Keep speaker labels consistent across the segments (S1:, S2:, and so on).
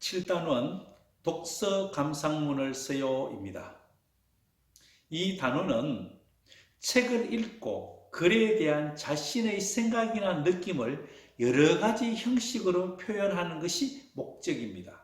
S1: 7단원 독서 감상문을 써요입니다. 이 단원은 책을 읽고 글에 대한 자신의 생각이나 느낌을 여러 가지 형식으로 표현하는 것이 목적입니다.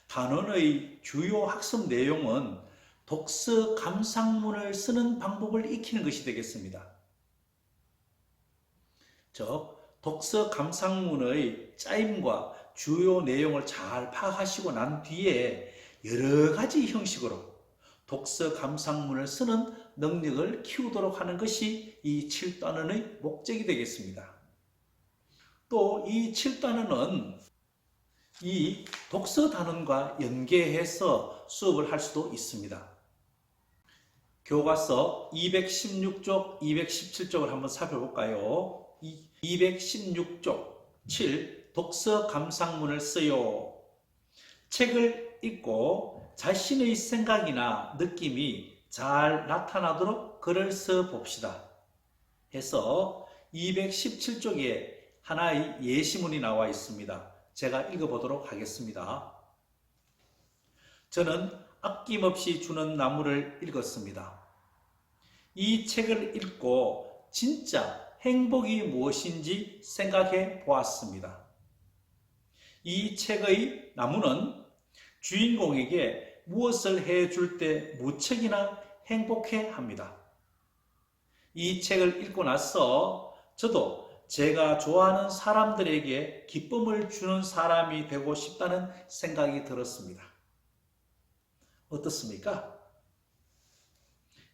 S1: 단원의 주요 학습 내용은 독서 감상문을 쓰는 방법을 익히는 것이 되겠습니다. 독서 감상문의 짜임과 주요 내용을 잘 파악하시고 난 뒤에 여러 가지 형식으로 독서 감상문을 쓰는 능력을 키우도록 하는 것이 이 7단원의 목적이 되겠습니다. 또 이 7단원은 이 독서 단원과 연계해서 수업을 할 수도 있습니다. 교과서 216쪽, 217쪽을 한번 살펴볼까요? 216쪽 7. 독서 감상문을 써요. 책을 읽고 자신의 생각이나 느낌이 잘 나타나도록 글을 써봅시다. 해서 217쪽에 하나의 예시문이 나와 있습니다. 제가 읽어보도록 하겠습니다. 저는 아낌없이 주는 나무를 읽었습니다. 이 책을 읽고 진짜 행복이 무엇인지 생각해 보았습니다. 이 책의 나무는 주인공에게 무엇을 해줄 때 무척이나 행복해 합니다. 이 책을 읽고 나서 저도 제가 좋아하는 사람들에게 기쁨을 주는 사람이 되고 싶다는 생각이 들었습니다. 어떻습니까?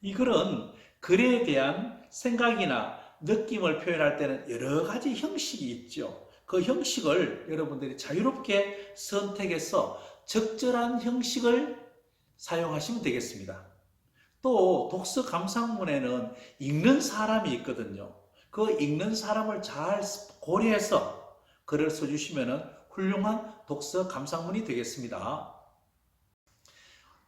S1: 이 글은 글에 대한 생각이나 느낌을 표현할 때는 여러 가지 형식이 있죠. 그 형식을 여러분들이 자유롭게 선택해서 적절한 형식을 사용하시면 되겠습니다. 또 독서 감상문에는 읽는 사람이 있거든요. 그 읽는 사람을 잘 고려해서 글을 써주시면 훌륭한 독서 감상문이 되겠습니다.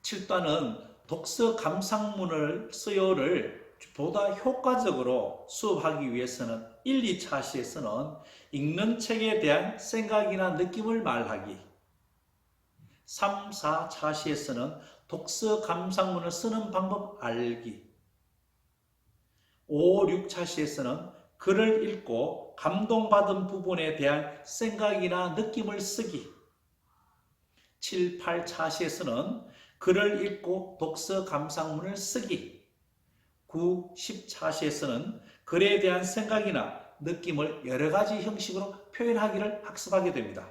S1: 7단은 독서 감상문을 써요를 보다 효과적으로 수업하기 위해서는 1, 2차 시에서는 읽는 책에 대한 생각이나 느낌을 말하기, 3, 4차 시에서는 독서 감상문을 쓰는 방법 알기, 5, 6차 시에서는 글을 읽고 감동받은 부분에 대한 생각이나 느낌을 쓰기, 7, 8차 시에서는 글을 읽고 독서 감상문을 쓰기, 9, 10차 시에서는 글에 대한 생각이나 느낌을 여러 가지 형식으로 표현하기를 학습하게 됩니다.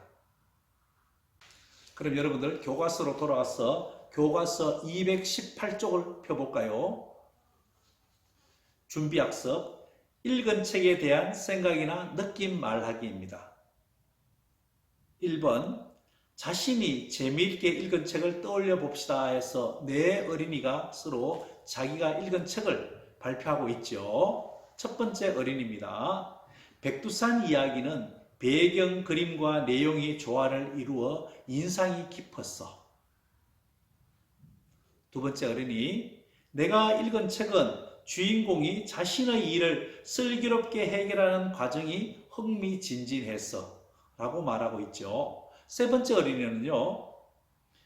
S1: 그럼 여러분들 교과서로 돌아와서 교과서 218쪽을 펴볼까요? 준비학습 읽은 책에 대한 생각이나 느낌 말하기입니다. 1번 자신이 재미있게 읽은 책을 떠올려 봅시다 해서 네 어린이가 서로 자기가 읽은 책을 발표하고 있죠. 첫 번째 어린이입니다. 백두산 이야기는 배경 그림과 내용이 조화를 이루어 인상이 깊었어. 두 번째 어린이, 내가 읽은 책은 주인공이 자신의 일을 슬기롭게 해결하는 과정이 흥미진진했어 라고 말하고 있죠. 세 번째 어린이는요,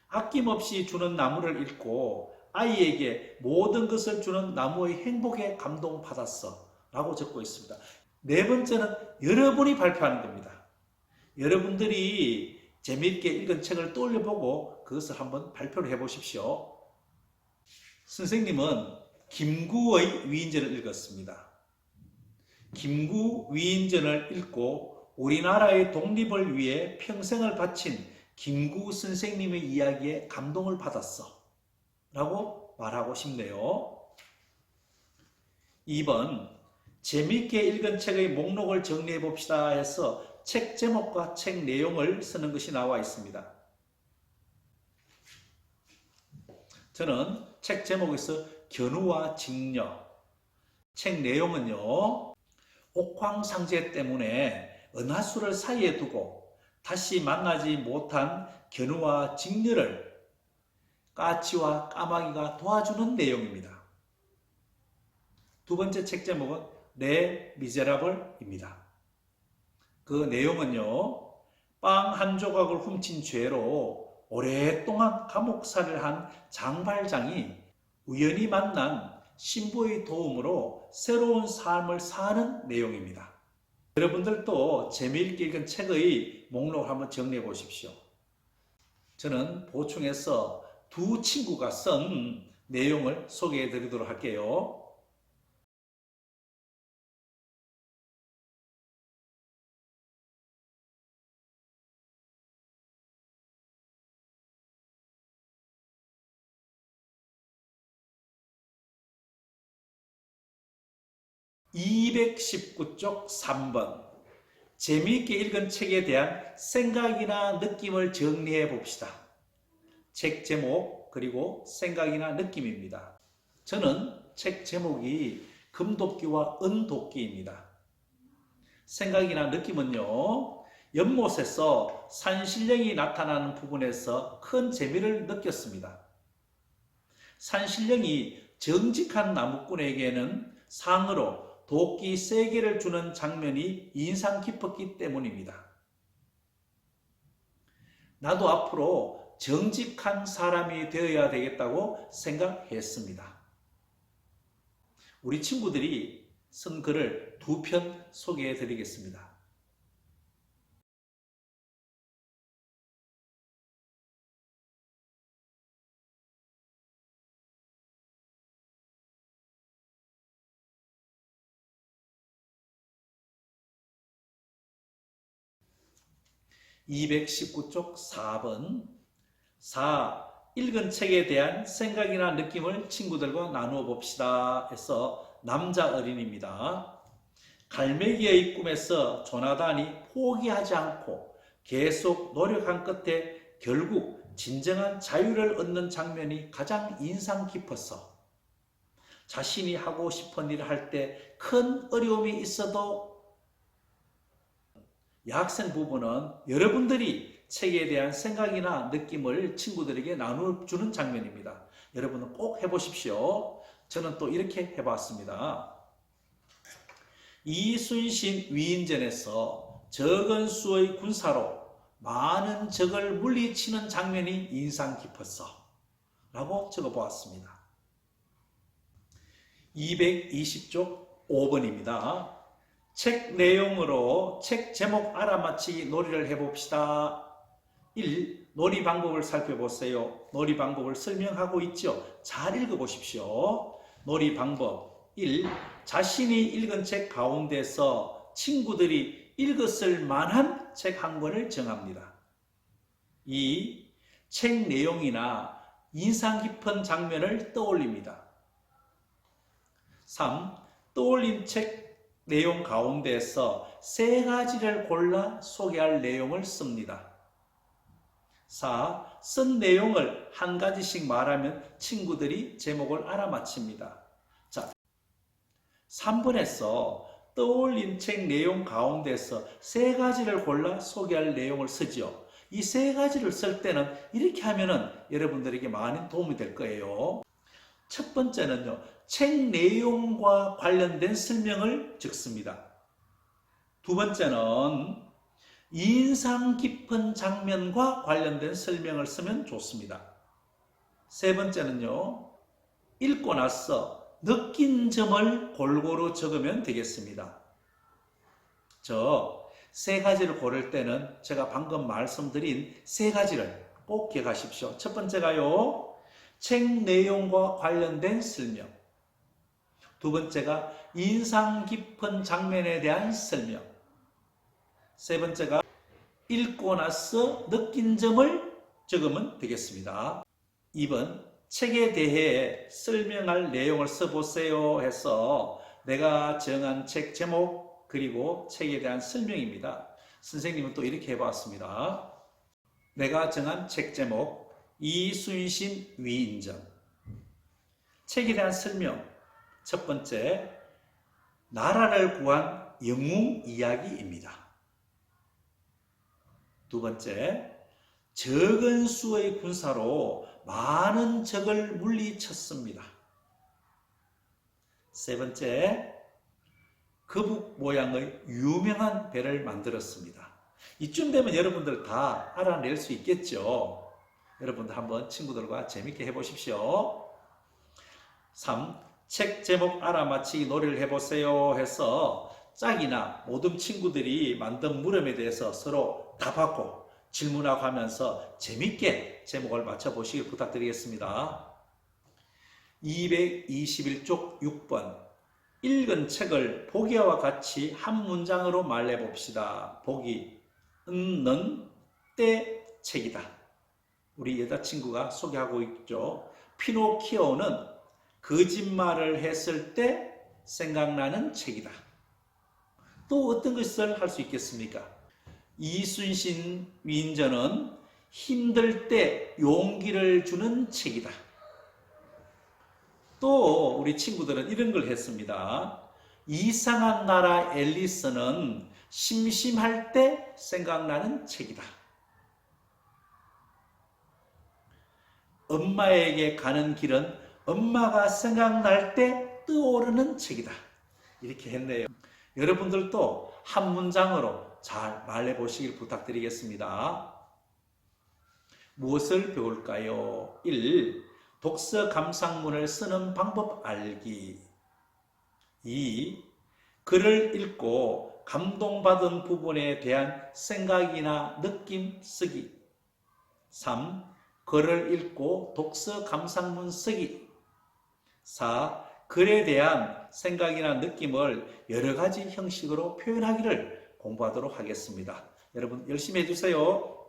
S1: 아낌없이 주는 나무를 읽고 아이에게 모든 것을 주는 나무의 행복에 감동받았어 라고 적고 있습니다. 네 번째는 여러분이 발표하는 겁니다. 여러분들이 재미있게 읽은 책을 떠올려보고 그것을 한번 발표를 해보십시오. 선생님은 김구의 위인전을 읽었습니다. 김구 위인전을 읽고 우리나라의 독립을 위해 평생을 바친 김구 선생님의 이야기에 감동을 받았어 라고 말하고 싶네요. 2번 재미있게 읽은 책의 목록을 정리해 봅시다 해서 책 제목과 책 내용을 쓰는 것이 나와 있습니다. 저는 책 제목에서 견우와 직녀, 책 내용은요, 옥황상제 때문에 은하수를 사이에 두고 다시 만나지 못한 견우와 직녀를 까치와 까마귀가 도와주는 내용입니다. 두 번째 책 제목은 레 미제라블입니다. 그 내용은요, 빵 한 조각을 훔친 죄로 오랫동안 감옥살이를 한 장발장이 우연히 만난 신부의 도움으로 새로운 삶을 사는 내용입니다. 여러분들도 재미있게 읽은 책의 목록을 한번 정리해 보십시오. 저는 보충해서 두 친구가 쓴 내용을 소개해 드리도록 할게요. 219쪽 3번. 재미있게 읽은 책에 대한 생각이나 느낌을 정리해 봅시다. 책 제목 그리고 생각이나 느낌입니다. 저는 책 제목이 금도끼와 은도끼입니다. 생각이나 느낌은요, 연못에서 산신령이 나타나는 부분에서 큰 재미를 느꼈습니다. 산신령이 정직한 나무꾼에게는 상으로 도끼 3개를 주는 장면이 인상 깊었기 때문입니다. 나도 앞으로 정직한 사람이 되어야 되겠다고 생각했습니다. 우리 친구들이 쓴 글을 2편 소개해 드리겠습니다. 219쪽 4번. 4. 읽은 책에 대한 생각이나 느낌을 친구들과 나누어 봅시다 해서 남자 어린입니다. 갈매기의 꿈에서 조나단이 포기하지 않고 계속 노력한 끝에 결국 진정한 자유를 얻는 장면이 가장 인상 깊어서 자신이 하고 싶은 일을 할 때 큰 어려움이 있어도 야학생 부분은 여러분들이 책에 대한 생각이나 느낌을 친구들에게 나눠주는 장면입니다. 여러분은 꼭 해보십시오. 저는 또 이렇게 해봤습니다. 이순신 위인전에서 적은 수의 군사로 많은 적을 물리치는 장면이 인상 깊었어 라고 적어보았습니다. 220쪽 5번입니다. 책 내용으로 책 제목 알아맞히기 놀이를 해봅시다. 1. 놀이 방법을 살펴보세요. 놀이 방법을 설명하고 있죠. 잘 읽어보십시오. 놀이 방법 1. 자신이 읽은 책 가운데서 친구들이 읽었을 만한 책 한 권을 정합니다. 2. 책 내용이나 인상 깊은 장면을 떠올립니다. 3. 떠올린 책 내용 가운데서 3가지를 골라 소개할 내용을 씁니다. 4. 쓴 내용을 한 가지씩 말하면 친구들이 제목을 알아맞힙니다. 자, 3번에서 떠올린 책 내용 가운데서 3가지를 골라 소개할 내용을 쓰죠. 이 3가지를 쓸 때는 이렇게 하면은 여러분들에게 많은 도움이 될 거예요. 첫 번째는요, 책 내용과 관련된 설명을 적습니다. 두 번째는 인상 깊은 장면과 관련된 설명을 쓰면 좋습니다. 세 번째는요, 읽고 나서 느낀 점을 골고루 적으면 되겠습니다. 저 3가지를 고를 때는 제가 방금 말씀드린 3가지를 꼭 기억하십시오. 첫 번째가요, 책 내용과 관련된 설명. 두 번째가 인상 깊은 장면에 대한 설명. 세 번째가 읽고 나서 느낀 점을 적으면 되겠습니다. 2번, 책에 대해 설명할 내용을 써보세요 해서 내가 정한 책 제목 그리고 책에 대한 설명입니다. 선생님은 또 이렇게 해봤습니다. 내가 정한 책 제목 이순신 위인전. 책에 대한 설명. 첫 번째, 나라를 구한 영웅 이야기입니다. 두 번째, 적은 수의 군사로 많은 적을 물리쳤습니다. 세 번째, 거북 모양의 유명한 배를 만들었습니다. 이쯤 되면 여러분들 다 알아낼 수 있겠죠. 여러분들 한번 친구들과 재밌게 해보십시오. 3. 책 제목 알아맞히기 놀이를 해보세요 해서 짝이나 모든 친구들이 만든 물음에 대해서 서로 답하고 질문하고 하면서 재밌게 제목을 맞춰보시길 부탁드리겠습니다. 221쪽 6번 읽은 책을 보기와 같이 한 문장으로 말해봅시다. 보기 는 때 책이다. 우리 여자친구가 소개하고 있죠. 피노키오는 거짓말을 했을 때 생각나는 책이다. 또 어떤 것을 할 수 있겠습니까? 이순신 위인전은 힘들 때 용기를 주는 책이다. 또 우리 친구들은 이런 걸 했습니다. 이상한 나라 앨리스는 심심할 때 생각나는 책이다. 엄마에게 가는 길은 엄마가 생각날 때 떠오르는 책이다. 이렇게 했네요. 여러분들도 한 문장으로 잘 말해 보시길 부탁드리겠습니다. 무엇을 배울까요? 1. 독서 감상문을 쓰는 방법 알기. 2. 글을 읽고 감동받은 부분에 대한 생각이나 느낌 쓰기. 3. 글을 읽고 독서 감상문 쓰기. 4. 글에 대한 생각이나 느낌을 여러 가지 형식으로 표현하기를 공부하도록 하겠습니다. 여러분 열심히 해주세요.